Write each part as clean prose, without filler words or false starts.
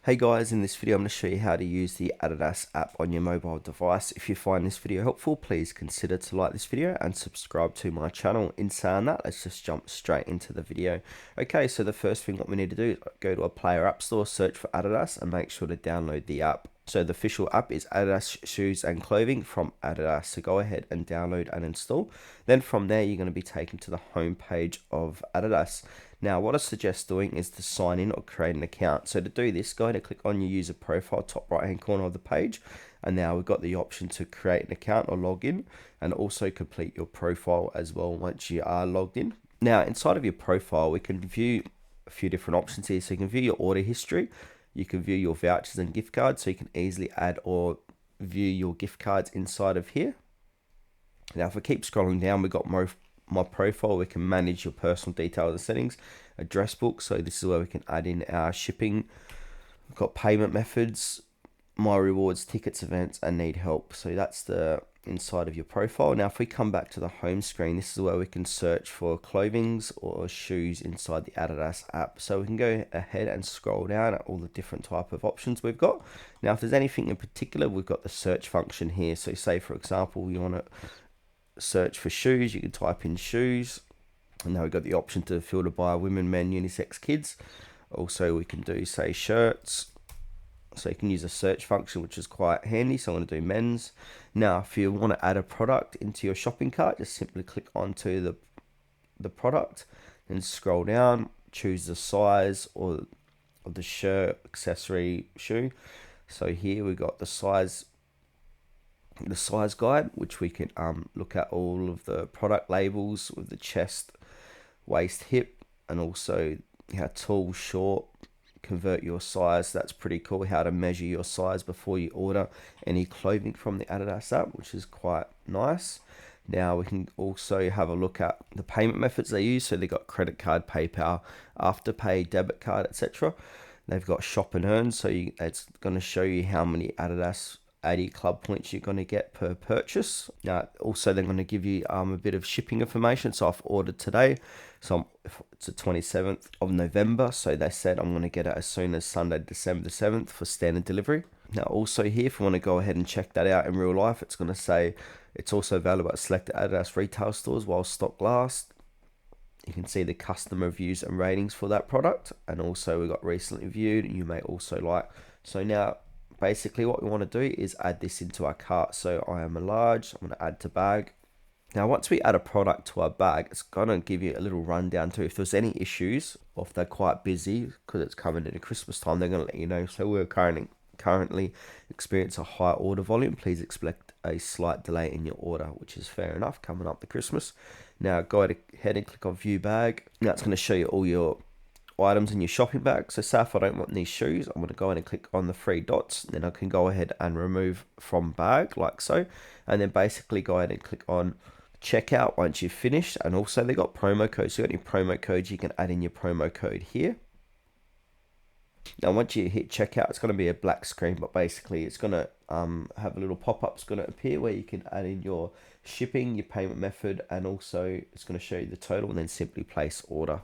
Hey guys, in this video I'm going to show you how to use the Adidas app on your mobile device. If you find this video helpful, please consider to like this video and subscribe to my channel. In saying that, let's just jump straight into the video. Okay, so the first thing what we need to do is go to a Play or App Store, search for Adidas and make sure to download the app. So the official app is Adidas Shoes and Clothing from Adidas. So go ahead and download and install. Then from there, you're going to be taken to the home page of Adidas. Now, what I suggest doing is to sign in or create an account. So to do this, go ahead and click on your user profile, top right hand corner of the page. And now we've got the option to create an account or log in and also complete your profile as well once you are logged in. Now, inside of your profile, we can view a few different options here. So you can view your order history. You can view your vouchers and gift cards, so you can easily add or view your gift cards inside of here. Now, if we keep scrolling down, we've got my profile. We can manage your personal details and settings, address book. So this is where we can add in our shipping. We've got payment methods, my rewards, tickets, events, and need help. So that's the inside of your profile. Now, if we come back to the home screen, this is where we can search for clothings or shoes inside the Adidas app. So we can go ahead and scroll down at all the different type of options we've got. Now, if there's anything in particular, we've got the search function here. So say, for example, you want to search for shoes, you can type in shoes. And now we've got the option to filter by women, men, unisex, kids. Also, we can do, say, shirts. So you can use a search function, which is quite handy. So I'm going to do men's. Now, if you want to add a product into your shopping cart, just simply click onto the product and scroll down, choose the size or of the shirt, accessory, shoe. So here we got the size guide, which we can look at all of the product labels with the chest, waist, hip, and also how tall, short, convert your size. That's pretty cool, how to measure your size before you order any clothing from the Adidas app, which is quite nice. Now we can also have a look at the payment methods they use. So they've got credit card, PayPal, Afterpay, debit card, etc. They've got shop and earn, so it's going to show you how many Adidas 80 club points you're going to get per purchase. Now, also they're going to give you a bit of shipping information. So I've ordered today, so it's the 27th of November. So they said I'm going to get it as soon as Sunday, December the 7th for standard delivery. Now, also here, if you want to go ahead and check that out in real life, it's going to say it's also available at selected Adidas retail stores while stock lasts. You can see the customer reviews and ratings for that product, and also we got recently viewed, and you may also like. So now, basically what we want to do is add this into our cart. So I am a large, I'm going to add to bag. Now, once we add a product to our bag, it's going to give you a little rundown too. If there's any issues, or if they're quite busy, because it's coming into Christmas time, they're going to let you know. So we're currently experience a high order volume. Please expect a slight delay in your order, which is fair enough, coming up to Christmas. Now, go ahead and click on View Bag. Now, it's going to show you all your items in your shopping bag. So say if I don't want these shoes, I'm going to go ahead and click on the three dots. Then I can go ahead and remove from bag like so. And then basically go ahead and click on checkout once you've finished. And also they got promo codes. So you got any promo codes, you can add in your promo code here. Now, once you hit checkout, it's going to be a black screen, but basically it's going to have a little pop-up that's going to appear where you can add in your shipping, your payment method, and also it's going to show you the total and then simply place order.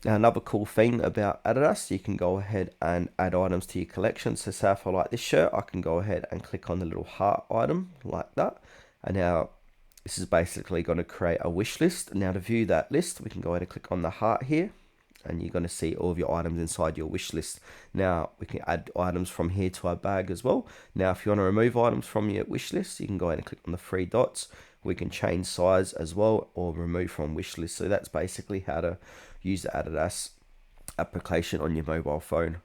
Now, another cool thing about Adidas, you can go ahead and add items to your collection. So say if I like this shirt, I can go ahead and click on the little heart item like that. And now this is basically going to create a wish list. Now, to view that list, we can go ahead and click on the heart here. And you're going to see all of your items inside your wish list. Now, we can add items from here to our bag as well. Now, if you want to remove items from your wish list, you can go ahead and click on the three dots. We can change size as well or remove from wish list. So that's basically how to use the Adidas application on your mobile phone.